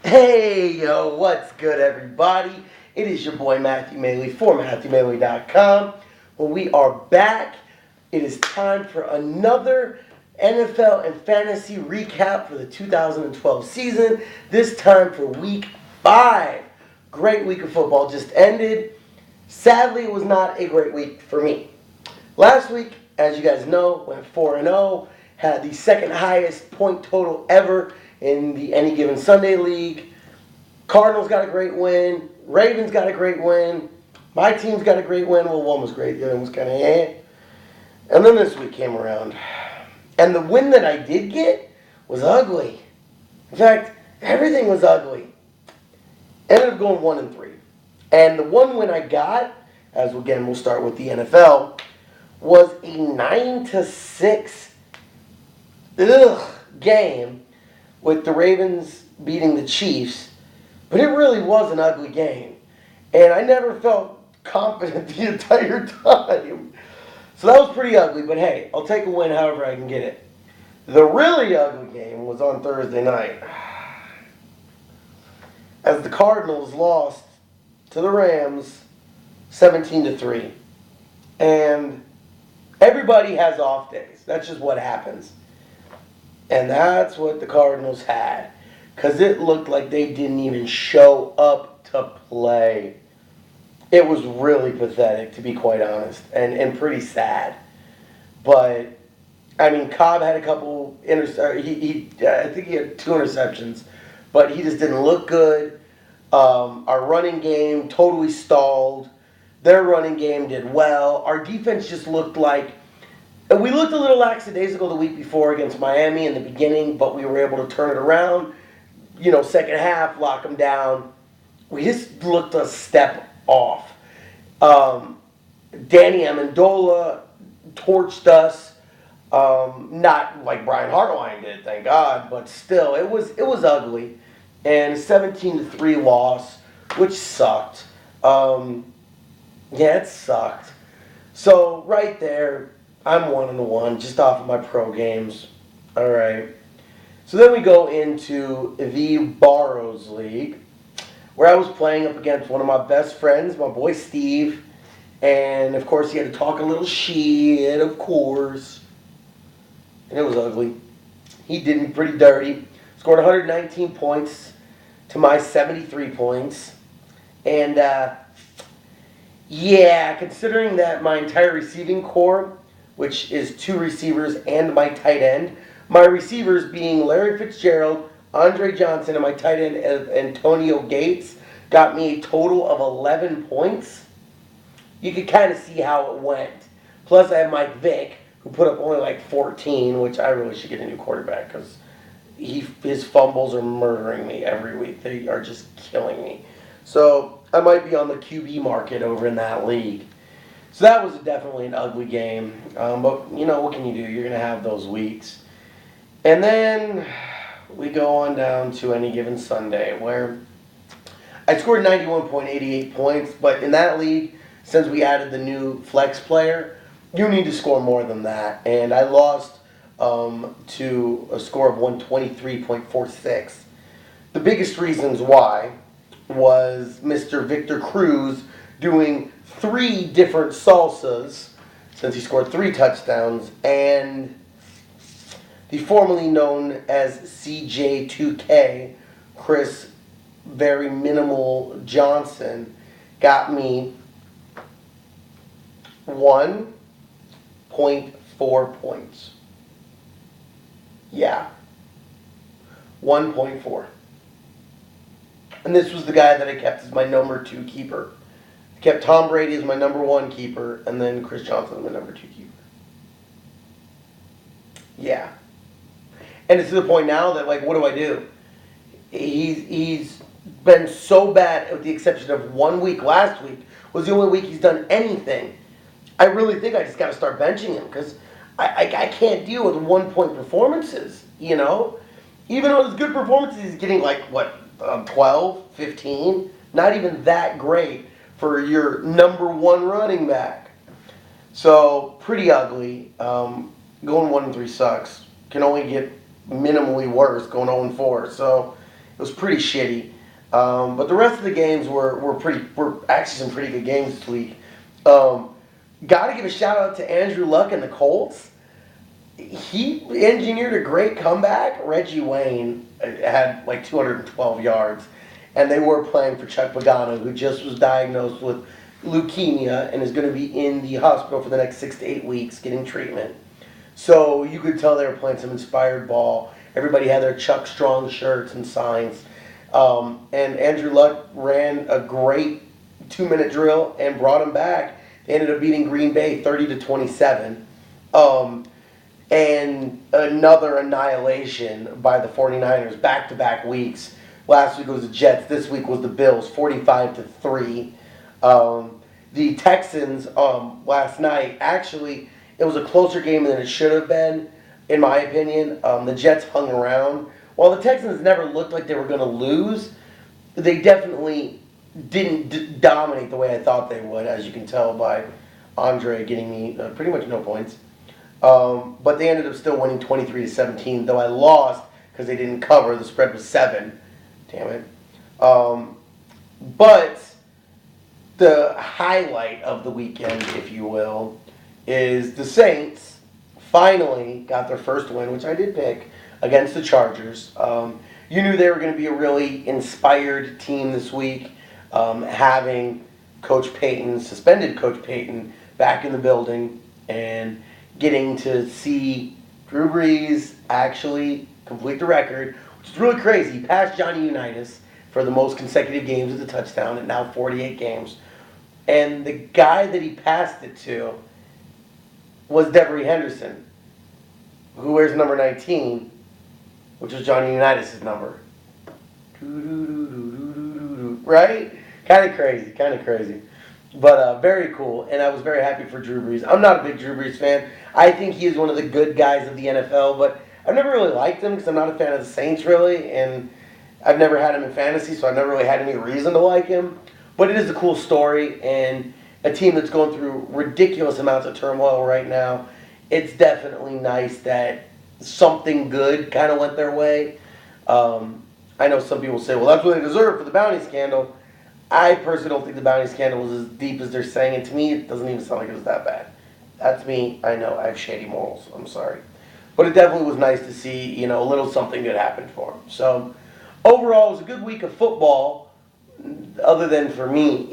Hey, yo, what's good, everybody? It is your boy Matthew Maley for MatthewMaley.com. When we are back, it is time for another NFL and fantasy recap for the 2012 season. This time for week 5. Great week of football just ended. Sadly, it was not a great week for me. Last week, as you guys know, went 4-0, had the second highest point total ever in the Any Given Sunday League. Cardinals got a great win. Ravens got a great win. My team's got a great win. Well, one was great. The other one was kind of eh. And then this week came around. And the win that I did get was ugly. In fact, everything was ugly. Ended up going 1-3. And the one win I got, as again we'll start with the NFL, was a 9-6 game with the Ravens beating the Chiefs. But it really was an ugly game. And I never felt confident the entire time. So that was pretty ugly, but hey, I'll take a win however I can get it. The really ugly game was on Thursday night, as the Cardinals lost to the Rams 17-3. And everybody has off days. That's just what happens. And that's what the Cardinals had. Because it looked like they didn't even show up to play. It was really pathetic, to be quite honest, and pretty sad. But, I mean, Cobb had a couple, I think he had 2 interceptions, but he just didn't look good. Our running game totally stalled. Their running game did well. Our defense just looked like, we looked a little lackadaisical the week before against Miami in the beginning, but we were able to turn it around. Second half, lock them down. We just looked a step off. Danny Amendola torched us. Not like Brian Hartline did, thank God, but still, it was ugly. And a 17-3 loss, which sucked. It sucked. So right there, I'm 1-1 just off of my pro games. All right. So then we go into the Barrows League, where I was playing up against one of my best friends, my boy Steve. And, of course, he had to talk a little shit, of course. And it was ugly. He did me pretty dirty. Scored 119 points to my 73 points. And, considering that my entire receiving core, which is 2 receivers and my tight end, my receivers being Larry Fitzgerald, Andre Johnson, and my tight end Antonio Gates, got me a total of 11 points. You could kind of see how it went. Plus, I have Mike Vick, who put up only like 14, which I really should get a new quarterback because his fumbles are murdering me every week. They are just killing me. So I might be on the QB market over in that league. So that was definitely an ugly game. But, what can you do? You're going to have those weeks. And then we go on down to Any Given Sunday, where I scored 91.88 points. But in that league, since we added the new flex player, you need to score more than that. And I lost to a score of 123.46. The biggest reasons why was Mr. Victor Cruz doing 3 different salsas, since he scored 3 touchdowns, and the formerly known as CJ2K, Chris Very Minimal Johnson, got me 1.4 points. Yeah. 1.4. And this was the guy that I kept as my number 2 keeper. I kept Tom Brady as my number 1 keeper, and then Chris Johnson as my number 2 keeper. Yeah. And it's to the point now that, what do I do? He's been so bad, with the exception of 1 week. Last week was the only week he's done anything. I really think I just got to start benching him because I can't deal with 1-point performances, Even though it's good performances, he's getting 12, 15. Not even that great for your number 1 running back. So, pretty ugly. Going 1-3 sucks. Can only get minimally worse going 0-4. So, It was pretty shitty. But the rest of the games were actually some pretty good games this week. Got to give a shout out to Andrew Luck and the Colts. He engineered a great comeback. Reggie Wayne had like 212 yards, and they were playing for Chuck Pagano, who just was diagnosed with leukemia and is going to be in the hospital for the next 6 to 8 weeks getting treatment. So you could tell they were playing some inspired ball. Everybody had their Chuck Strong shirts and signs. And Andrew Luck ran a great 2-minute drill and brought him back. They ended up beating Green Bay 30-27. And another annihilation by the 49ers back-to-back weeks. Last week was the Jets. This week was the Bills, 45-3. The Texans last night, actually, it was a closer game than it should have been, in my opinion. The Jets hung around. While the Texans never looked like they were going to lose, they definitely didn't dominate the way I thought they would, as you can tell by Andre getting me pretty much no points. But they ended up still winning 23-17, though I lost because they didn't cover. The spread was 7. Damn it. But the highlight of the weekend, if you will, is the Saints finally got their first win, which I did pick, against the Chargers. You knew they were going to be a really inspired team this week, having Coach Payton, suspended Coach Payton, back in the building and getting to see Drew Brees actually complete the record, which is really crazy. He passed Johnny Unitas for the most consecutive games with a touchdown at now 48 games. And the guy that he passed it to was Devery Henderson, who wears number 19, which was Johnny Unitas' number. Right? Kind of crazy. But very cool, and I was very happy for Drew Brees. I'm not a big Drew Brees fan. I think he is one of the good guys of the NFL, but I've never really liked him because I'm not a fan of the Saints, really, and I've never had him in fantasy, so I've never really had any reason to like him. But it is a cool story, and a team that's going through ridiculous amounts of turmoil right now. It's definitely nice that something good kind of went their way. I know some people say, well, that's what they deserve for the bounty scandal. I personally don't think the bounty scandal was as deep as they're saying it. To me, it doesn't even sound like it was that bad. That's me. I know I have shady morals. I'm sorry. But it definitely was nice to see, a little something good happen for him. So, overall, it was a good week of football, other than for me.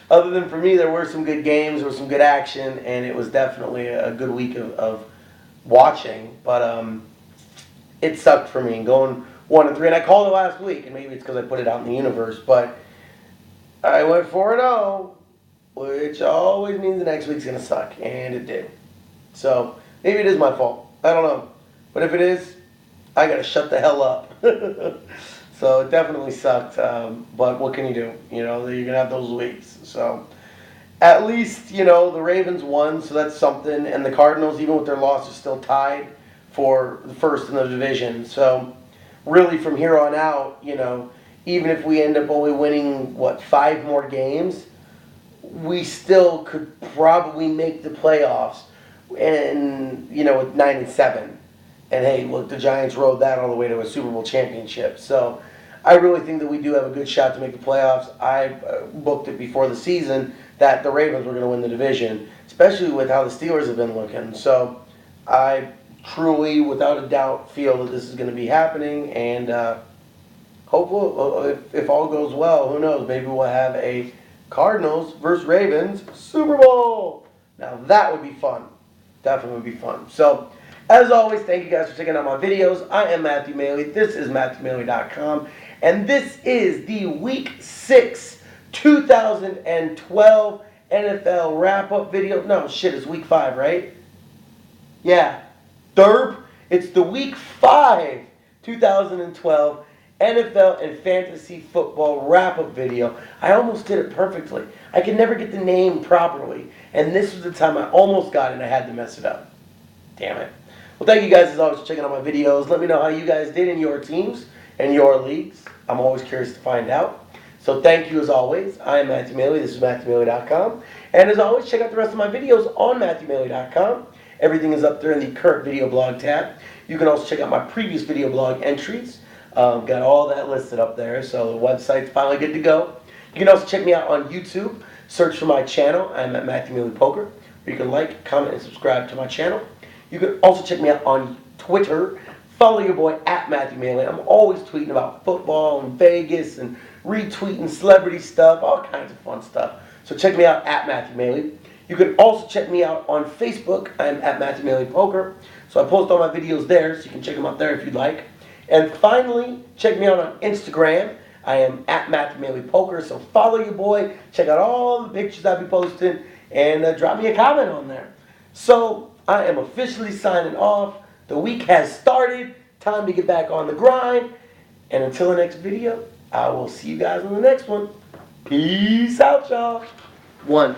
There were some good games, there was some good action, and it was definitely a good week of watching. But it sucked for me going 1-3, and I called it last week, and maybe it's because I put it out in the universe, but I went 4-0, which always means the next week's going to suck, and it did. So, maybe it is my fault. I don't know. But if it is, I got to shut the hell up. So, it definitely sucked, but what can you do? You're going to have those weeks. So, at least, the Ravens won, so that's something, and the Cardinals, even with their loss, are still tied for the first in the division. So, really, from here on out, even if we end up only winning, 5 more games, we still could probably make the playoffs, and, with 9-7. And hey, look, the Giants rode that all the way to a Super Bowl championship. So I really think that we do have a good shot to make the playoffs. I booked it before the season that the Ravens were going to win the division, especially with how the Steelers have been looking. So I truly, without a doubt, feel that this is going to be happening, and hopefully, if all goes well, who knows, maybe we'll have a Cardinals versus Ravens Super Bowl. Now that would be fun. Definitely would be fun. So, as always, thank you guys for checking out my videos. I am Matthew Maley. This is MatthewMaley.com, and this is the Week 6 2012 NFL wrap-up video. No, shit, it's Week 5, right? Yeah. Derp. It's the Week 5 2012 NFL and fantasy football wrap-up video. I almost did it perfectly. I could never get the name properly, and this was the time I almost got it and I had to mess it up. Damn it. Well, thank you guys as always for checking out my videos. Let me know how you guys did in your teams and your leagues. I'm always curious to find out. So thank you as always. I am Matthew Maley. This is MatthewMaley.com. And as always, check out the rest of my videos on MatthewMaley.com. Everything is up there in the current video blog tab. You can also check out my previous video blog entries. Got all that listed up there, so the website's finally good to go. You can also check me out on YouTube. Search for my channel. I'm at Matthew Mealy Poker. You can like, comment, and subscribe to my channel. You can also check me out on Twitter. Follow your boy at Matthew Mealy. I'm always tweeting about football and Vegas and retweeting celebrity stuff, all kinds of fun stuff. So check me out at Matthew Mealy. You can also check me out on Facebook. I'm at Matthew Mealy Poker. So I post all my videos there, so you can check them out there if you'd like. And finally, check me out on Instagram. I am at Matthew Mealy Poker. So follow your boy. Check out all the pictures I'll be posting, and drop me a comment on there. So I am officially signing off. The week has started. Time to get back on the grind. And until the next video, I will see you guys on the next one. Peace out, y'all. 1.